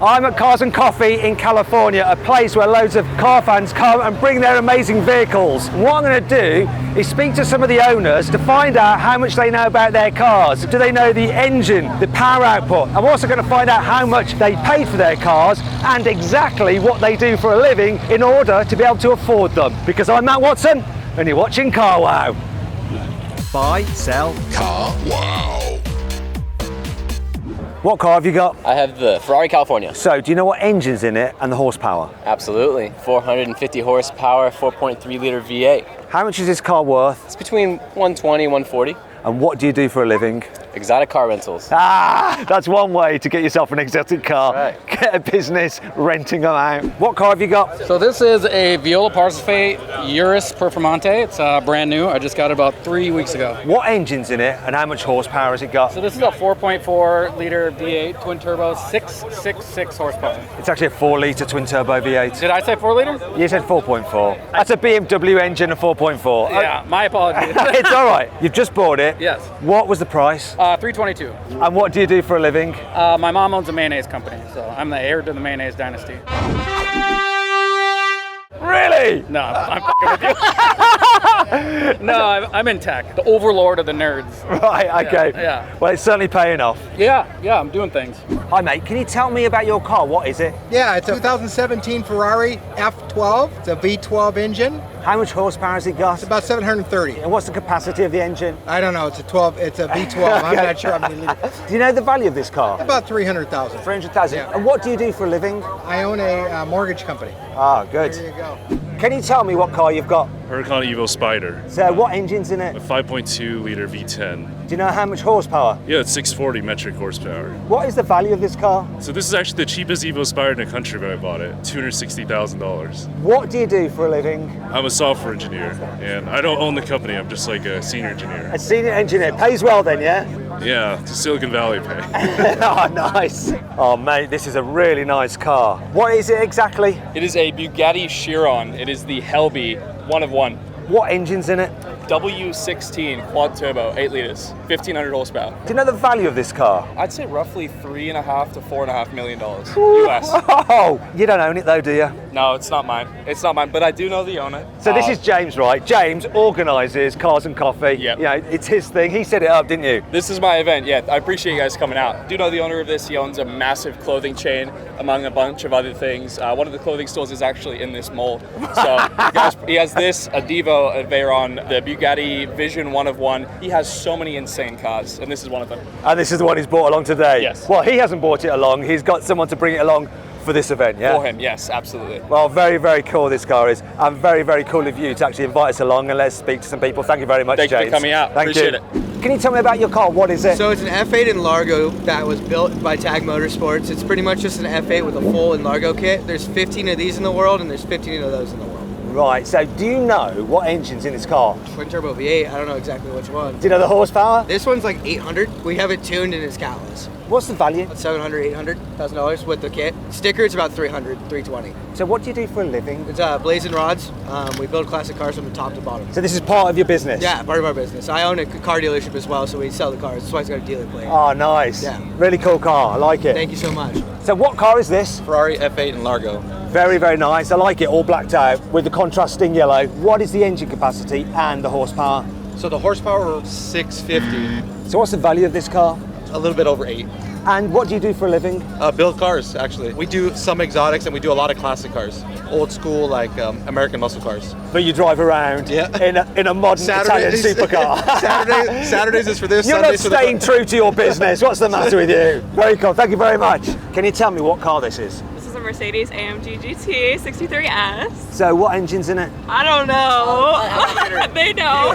I'm at Cars and Coffee in California, a place where loads of car fans come and bring their amazing vehicles. And what I'm going to do is speak to some of the owners to find out how much they know about their cars. Do they know the engine, the power output? I'm also going to find out how much they paid for their cars and exactly what they do for a living in order to be able to afford them. Because I'm Matt Watson and you're watching CarWow. Buy, sell, CarWow. What car have you got? I have the Ferrari California. So, do you know what engine's in it and the horsepower? Absolutely. 450 horsepower, 4.3 liter V8. How much is this car worth? It's between 120 and 140. And what do you do for a living? Exotic car rentals. Ah, that's one way to get yourself an exotic car. Right. Get a business renting them out. What car have you got? So this is a Viola Parzife Urus Performante. It's brand new. I just got it about 3 weeks ago. What engine's in it and how much horsepower has it got? So this is a 4.4 liter V8 twin turbo, 666 horsepower. It's actually a 4 litre twin turbo V8. Did I say 4 liter? You said 4.4. That's a BMW engine, a 4.4. Yeah, my apologies. It's all right. You've just bought it. Yes. What was the price? 322. And what do you do for a living? My mom owns a mayonnaise company, so I'm the heir to the mayonnaise dynasty. Really? No, I'm fucking with you. No, I'm in tech. The overlord of the nerds. Right, okay. Yeah. Well, it's certainly paying off. Yeah, I'm doing things. Hi, mate. Can you tell me about your car? What is it? Yeah, it's a 2017 Ferrari F12. It's a V12 engine. How much horsepower has it got? It's about 730. And what's the capacity of the engine? I don't know. It's a V12. I'm not sure how many liters. Do you know the value of this car? About 300,000. 300,000. Yeah. And what do you do for a living? I own a mortgage company. Ah, good. There you go. Can you tell me what car you've got? Huracan Evo Spider, So, what engine's in it? a 5.2 liter V10. Do you know how much horsepower? Yeah, it's 640 metric horsepower. What is the value of this car? So this is actually the cheapest Evo Spider in the country when I bought it, $260,000. What do you do for a living? I'm a software engineer, and I don't own the company. I'm just like a senior engineer. A senior engineer. Pays well then, yeah? Yeah, to Silicon Valley pay. Oh, nice. Oh, mate, this is a really nice car. What is it exactly? It is a Bugatti Chiron. It is the Helby, one of one. What engine's in it? W16 quad turbo, 8 liters, 1,500 horsepower. Do you know the value of this car? I'd say roughly $3.5 to $4.5 million US. Oh, you don't own it though, do you? No, it's not mine. It's not mine, but I do know the owner. So this is James, right? James organises Cars and Coffee. Yep. You know, it's his thing. He set it up, didn't you? This is my event. Yeah, I appreciate you guys coming out. Do know the owner of this. He owns a massive clothing chain, among a bunch of other things. One of the clothing stores is actually in this mold. So he has this, a Devo, a Veyron, the Bugatti Vision one of one. He has so many insane cars, and this is one of them. And this is the one he's brought along today? Yes. Well, he hasn't brought it along. He's got someone to bring it along for this event, yeah? For him, yes, absolutely. Well, very, very cool this car is. And very, very cool of you to actually invite us along and let's speak to some people. Thank you very much, Thank you James. for coming out. Thank Appreciate you. it. Can you tell me about your car? What is it? So it's an F8 in Largo that was built by Tag Motorsports. It's pretty much just an F8 with a full in Largo kit. There's 15 of these in the world and there's 15 of those in the world. Right, so do you know what engine's in this car? Twin turbo V8, I don't know exactly which one. Do you know the horsepower? This one's like 800. We have it tuned and it's catless. What's the value? About $700, $800,000 with the kit. Sticker, it's about 300, 320. So what do you do for a living? It's blazing rods. We build classic cars from the top to bottom. So this is part of your business? Yeah, part of our business. I own a car dealership as well, so we sell the cars. That's why it's got a dealer plate. Oh, nice. Yeah. Really cool car. I like it. Thank you so much. So what car is this? Ferrari F8 in Largo. Very, very nice. I like it, all blacked out with the contrasting yellow. What is the engine capacity and the horsepower? So the horsepower 650, So what's the value of this car? a little bit over 8. And what do you do for a living? Build cars, actually. We do some exotics and we do a lot of classic cars. Old school, like American muscle cars. But you drive around in a modern Italian supercar. Saturdays is for this. You're not Sundays for the staying true to your business. What's the matter with you? Very cool. Thank you very much. Can you tell me what car this is? This is a Mercedes AMG GT 63S. So what engine's in it? I don't know. They know.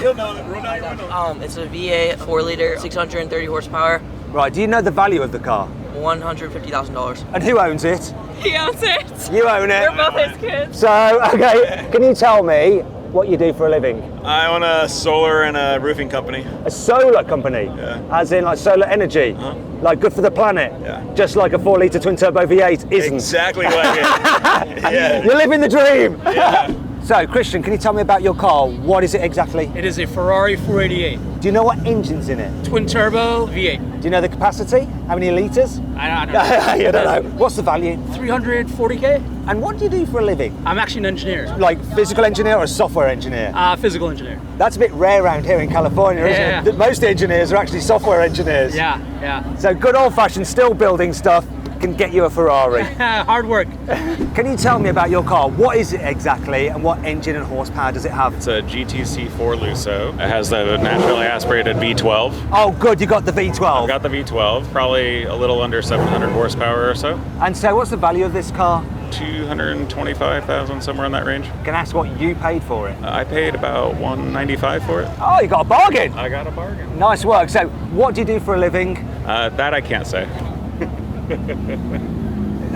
It's a V8 4 liter, 630 horsepower, Right, do you know the value of the car? $150,000. And who owns it? He owns it. You own it. We're both his kids. So, okay, can you tell me what you do for a living? I own a solar and a roofing company. A solar company? Yeah. As in like solar energy? Uh-huh. Like good for the planet? Yeah. Just like a 4 litre twin turbo V8 isn't? Exactly like it. Yeah. You're living the dream! Yeah. So, Christian, can you tell me about your car? What is it exactly? It is a Ferrari 488. Do you know what engine's in it? Twin turbo V8. Do you know the capacity? How many litres? I don't know. You don't know. What's the value? 340K. And what do you do for a living? I'm actually an engineer. Like physical engineer or a software engineer? Physical engineer. That's a bit rare around here in California, isn't it? Most engineers are actually software engineers. Yeah. So good old-fashioned still building stuff can get you a Ferrari. Hard work. Can you tell me about your car? What is it exactly and what engine and horsepower does it have? It's a GTC4 Lusso. It has the naturally aspirated V12. Oh good, you got the V12. I've got the V12, probably a little under 700 horsepower or so. And so what's the value of this car? 225,000, somewhere in that range. Can I ask what you paid for it? I paid about 195 for it. Oh, you got a bargain. I got a bargain. Nice work. So what do you do for a living? That I can't say.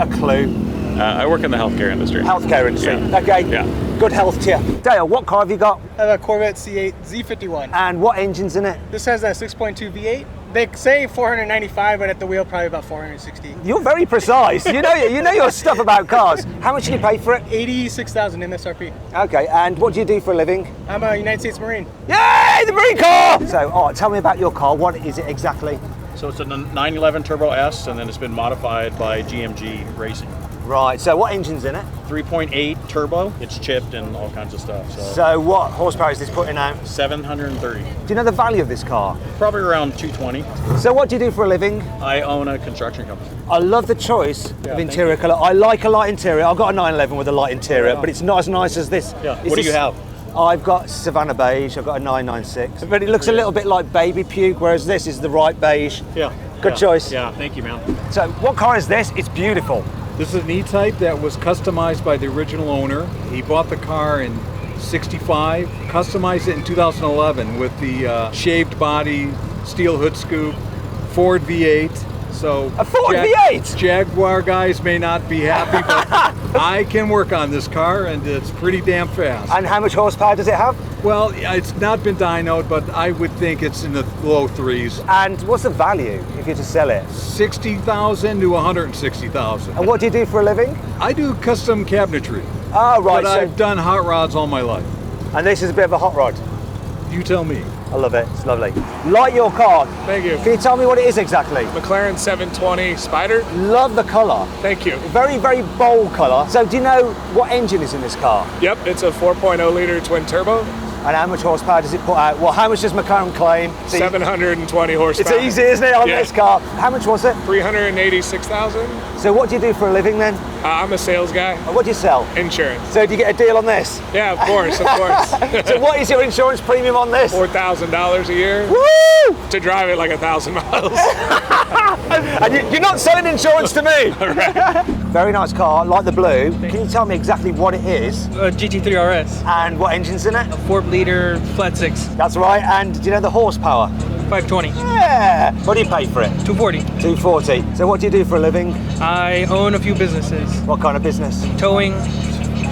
A clue. I work in the healthcare industry. Healthcare industry. Yeah. Okay. Yeah. Good health to you. Dale, what car have you got? I have a Corvette C8 Z51. And what engine's in it? This has a 6.2 V8. They say 495, but at the wheel probably about 460. You're very precise. You know your stuff about cars. How much did you pay for it? 86,000 MSRP. Okay, and what do you do for a living? I'm a United States Marine. Yay, the Marine Corps! So, tell me about your car. What is it exactly? So it's a 911 Turbo S, and then it's been modified by GMG Racing. Right, so what engine's in it? 3.8 turbo. It's chipped and all kinds of stuff. So what horsepower is this putting out? 730. Do you know the value of this car? Probably around 220. So what do you do for a living? I own a construction company. I love the choice of interior colour. I like a light interior. I've got a 911 with a light interior, but it's not as nice as this. Yeah. What do you have? I've got Savannah beige. I've got a 996, but it looks a little bit like baby puke, whereas this is the right beige. Yeah. Good choice. Yeah, thank you, man. So what car is this? It's beautiful. This is an E-Type that was customized by the original owner. He bought the car in '65, customized it in 2011 with the shaved body, steel hood scoop, Ford V8. So a Ford V8? Jaguar guys may not be happy, but I can work on this car and it's pretty damn fast. And how much horsepower does it have? Well, it's not been dynoed, but I would think it's in the low threes. And what's the value if you to sell it? 60,000 to 160,000. And what do you do for a living? I do custom cabinetry. Oh, right. But I've done hot rods all my life. And this is a bit of a hot rod? You tell me. I love it. It's lovely. Like your car. Thank you. Can you tell me what it is exactly? McLaren 720 Spider. Love the colour. Thank you. Very, very bold colour. So do you know what engine is in this car? Yep, it's a 4.0 liter twin turbo. And how much horsepower does it put out? Well, how much does McLaren claim? 720 horsepower. It's easy, isn't it, on this car? How much was it? 386,000. So what do you do for a living then? I'm a sales guy. What do you sell? Insurance. So do you get a deal on this? Yeah, of course, of course. So what is your insurance premium on this? $4,000 a year. Woo! To drive it like 1,000 miles. And you're not selling insurance to me. Right. Very nice car, like the blue. Can you tell me exactly what it is? GT3 RS. And what engine's in it? A 4-liter flat 6. That's right. And do you know the horsepower? 520. Yeah. What do you pay for it? 240. 240. So what do you do for a living? I own a few businesses. What kind of business? Towing,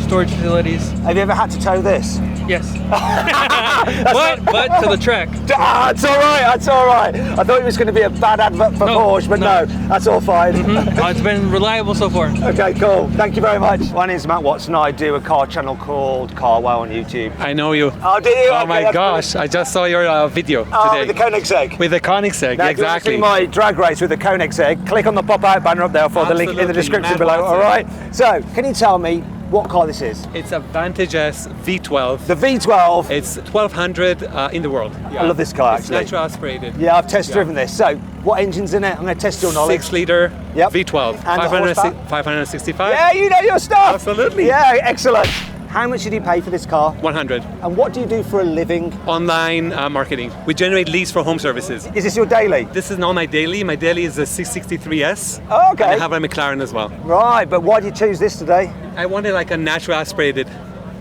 storage facilities. Have you ever had to tow this? Yes. but to the track. It's all right. That's all right. I thought it was going to be a bad advert for Porsche, but no, that's all fine. It's been reliable so far. Okay, cool. Thank you very much. My name's Matt Watson. I do a car channel called Carwow on YouTube. I know you. Oh, do you? Oh okay, my gosh! I just saw your video today. With the Koenigsegg. With the Koenigsegg, now, exactly. If you want to see my drag race with the Koenigsegg, click on the pop-out banner up there for the link in the description Matt below. Watson. All right. So, can you tell me what car this is? It's a Vantage S V12. The V12. It's 1200 in the world. I love this car, actually. It's natural aspirated. Yeah, I've test driven this. So, what engine's in it? I'm going to test your knowledge. 6-liter V12. And 565. Yeah, you know your stuff. Absolutely. Yeah, excellent. How much did you pay for this car? 100. And what do you do for a living? Online marketing. We generate leads for home services. Is this your daily? This is not my daily. My daily is a 663S. Oh, okay. And I have a McLaren as well. Right, but why did you choose this today? I wanted like a natural aspirated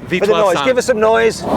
V12 For the noise, sound. give us some noise. Oh,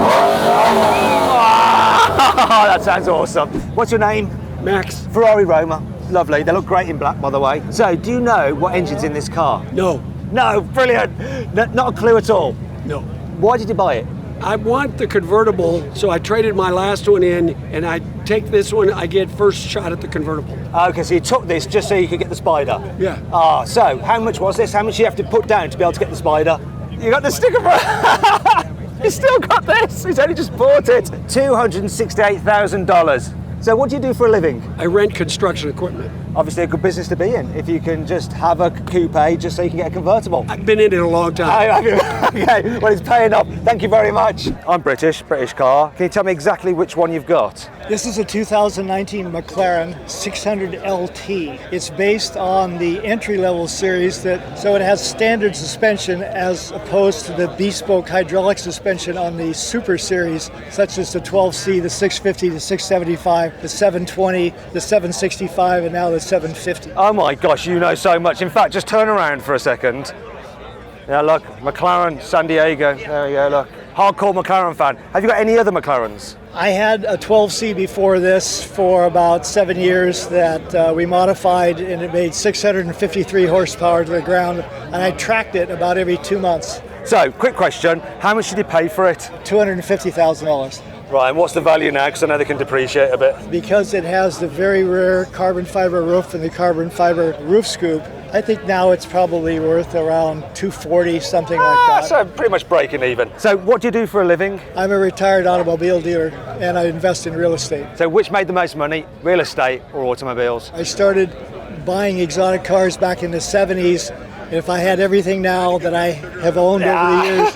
that sounds awesome. What's your name? Max. Ferrari Roma. Lovely. They look great in black, by the way. So, do you know what engine's in this car? No. No, brilliant. Not a clue at all. No. Why did you buy it? I want the convertible, so I traded my last one in, and I take this one, I get first shot at the convertible. Okay, so you took this just so you could get the Spider? Yeah. So how much was this? How much do you have to put down to be able to get the Spider? You got the sticker for it? He's still got this. He's only just bought it. $268,000. So what do you do for a living? I rent construction equipment. Obviously a good business to be in if you can just have a coupe just so you can get a convertible. I've been in it a long time. Okay, well it's paying off. Thank you very much. I'm British car. Can you tell me exactly which one you've got? This is a 2019 McLaren 600 LT. It's based on the entry-level series, so it has standard suspension as opposed to the bespoke hydraulic suspension on the Super Series, such as the 12C, the 650, the 675, the 720, the 765, and now the 750. Oh my gosh, you know so much. In fact, just turn around for a second. Yeah, look, McLaren, San Diego. There we go, look. Hardcore McLaren fan. Have you got any other McLarens? I had a 12C before this for about 7 years that we modified, and it made 653 horsepower to the ground, and I tracked it about every 2 months. So, quick question, how much did you pay for it? $250,000. Right, and what's the value now? Because I know they can depreciate a bit. Because it has the very rare carbon fiber roof and the carbon fiber roof scoop, I think now it's probably worth around $240, something like that. So pretty much breaking even. So what do you do for a living? I'm a retired automobile dealer and I invest in real estate. So which made the most money, real estate or automobiles? I started buying exotic cars back in the 70s. If I had everything now that I have owned over the years,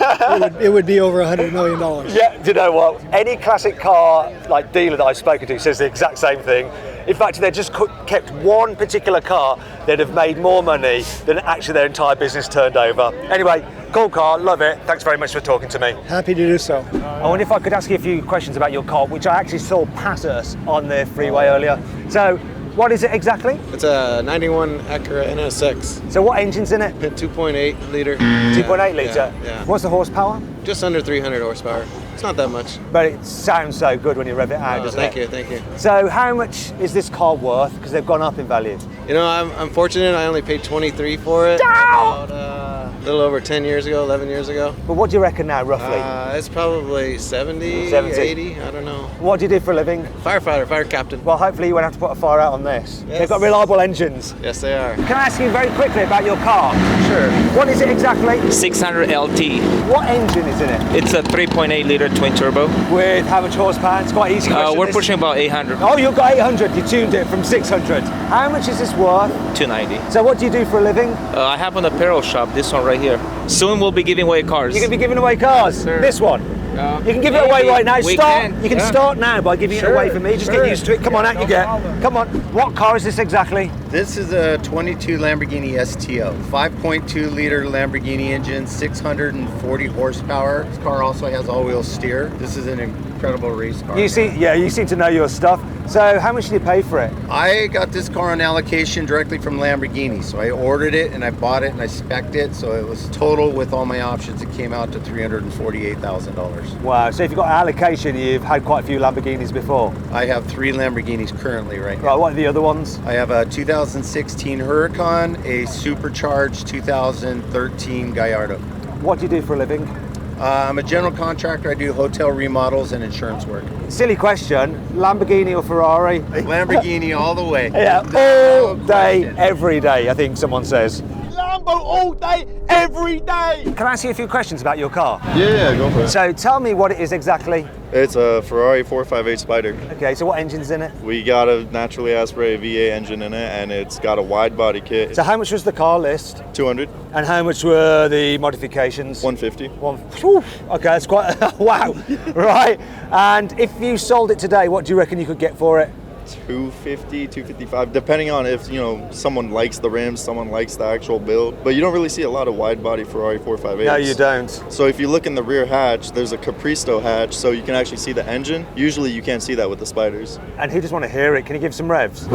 it would be over $100 million. Yeah, do you know what? Any classic car like dealer that I've spoken to says the exact same thing. In fact, if they just kept one particular car, they'd have made more money than actually their entire business turned over. Anyway, cool car, love it. Thanks very much for talking to me. Happy to do so. I wonder if I could ask you a few questions about your car, which I actually saw pass us on the freeway earlier. So, what is it exactly? It's a 91 Acura NSX. So what engine's in it? 2.8 liter. 2.8 litre? Yeah. What's the horsepower? Just under 300 horsepower. It's not that much. But it sounds so good when you rev it out, doesn't it? Thank you. So how much is this car worth? Because they've gone up in value. You know, I'm fortunate. I only paid $23 for it. About, a little over 10 years ago, 11 years ago. But what do you reckon now, roughly? It's probably 70, 80, I don't know. What do you do for a living? Firefighter, fire captain. Well, hopefully you won't have to put a fire out on this. Yes. They've got reliable engines. Yes, they are. Can I ask you very quickly about your car? Sure. What is it exactly? 600 LT. What engine is in it? It's a 3.8 liter twin turbo. With how much horsepower? It's quite easy question. We're pushing about 800. Oh, you've got 800. You tuned it from 600. How much is this worth? 290. So what do you do for a living? I have an apparel shop, this one right here. Soon we'll be giving away cars. You're going to be giving away cars? Sure. This one? You can give it away right now. You can Yeah. start now by giving it away for me. Just get used to it. Come on, out you get. Come on. What car is this exactly? This is a 22 Lamborghini STO. 5.2 liter Lamborghini engine, 640 horsepower. This car also has all-wheel steer. This is an incredible race car. You seem to know your stuff. So how much did you pay for it? I got this car on allocation directly from Lamborghini. So I ordered it and I bought it and I spec'd it. So it was total with all my options. It came out to $348,000. Wow, so if you've got allocation, you've had quite a few Lamborghinis before. I have 3 Lamborghinis currently right now. Right, what are the other ones? I have a 2016 Huracan, a supercharged 2013 Gallardo. What do you do for a living? I'm a general contractor. I do hotel remodels and insurance work. Silly question, Lamborghini or Ferrari? Lamborghini all the way. Yeah, all day, every day, I think someone says. Lambo all day, every day. Can I ask you a few questions about your car? Yeah, go for it. So tell me what it is exactly. It's a Ferrari 458 Spider. Okay, so what engine's in it? We got a naturally aspirated V8 engine in it, and it's got a wide body kit. So how much was the car list? 200. And how much were the modifications? 150. Okay, that's quite, wow, right. And if you sold it today, what do you reckon you could get for it? 250, 255, depending on if, someone likes the rims, someone likes the actual build. But you don't really see a lot of wide body Ferrari 458s. No, you don't. So if you look in the rear hatch, there's a Capristo hatch, so you can actually see the engine. Usually you can't see that with the Spiders. And who just want to hear it? Can you give some revs?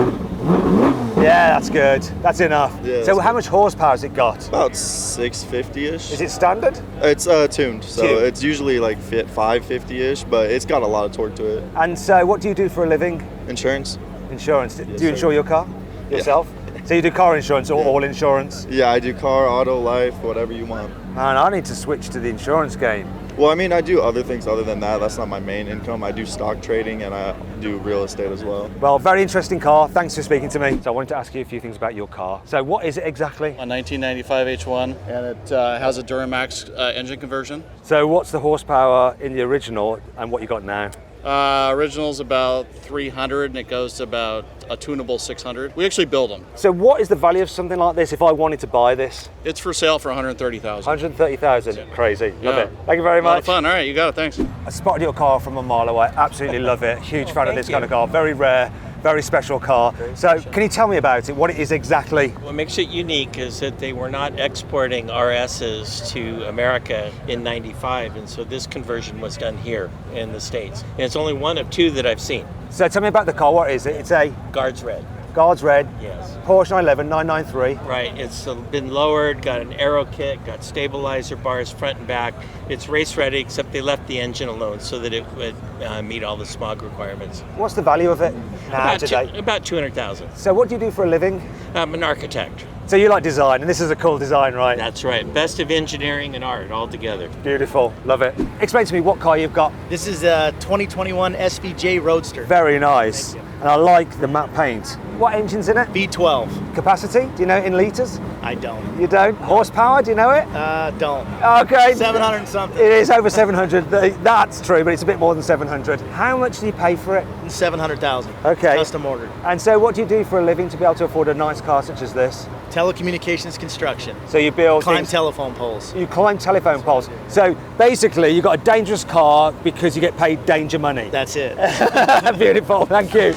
Yeah, that's good. That's enough. Yeah, so how much horsepower has it got? About 650-ish. Is it standard? It's tuned, so it's usually like 550-ish, but it's got a lot of torque to it. And so what do you do for a living? Insurance. Insurance. Yes, do you insure your car yourself? Yeah. So you do car insurance or all insurance? Yeah, I do car, auto, life, whatever you want. Man, I need to switch to the insurance game. Well, I mean, I do other things other than that. That's not my main income. I do stock trading and I do real estate as well. Well, very interesting car. Thanks for speaking to me. So I wanted to ask you a few things about your car. So what is it exactly? A 1995 H1, and it has a Duramax engine conversion. So what's the horsepower in the original and what you got now? Original's about 300 and it goes to about a tunable 600. We actually build them. So what is the value of something like this if I wanted to buy this? It's for sale for $130,000. 130,000. Crazy. Love Yeah. it. Thank you very A lot much. of fun. All right, you got it. Thanks. I spotted your car from a mile away. Absolutely love it. Huge fan of this kind of car. Very rare, very special car. So can you tell me about it? What it is exactly? What makes it unique is that they were not exporting RSs to America in '95, and so this conversion was done here in the States. And it's only one of two that I've seen. So tell me about the car. What is it? It's a Guards Red. Guards Red. Yes. Porsche 911 993. Right, it's been lowered, got an aero kit, got stabilizer bars front and back. It's race ready, except they left the engine alone so that it would meet all the smog requirements. What's the value of it now today? About 200,000. So what do you do for a living? I'm an architect. So you like design, and this is a cool design, right? That's right. Best of engineering and art all together. Beautiful. Love it. Explain to me what car you've got. This is a 2021 SVJ Roadster. Very nice. And I like the matte paint. What engine's in it? V12. Capacity? Do you know it in litres? I don't. You don't? Horsepower? Do you know it? Don't. Okay. 700 something. It is over 700. That's true, but it's a bit more than 700. How much do you pay for it? 700,000. Okay. Custom ordered. And so what do you do for a living to be able to afford a nice car such as this? Telecommunications construction. So you build Climb telephone poles. You climb telephone poles. So basically you've got a dangerous car because you get paid danger money. That's it. Beautiful. Thank you.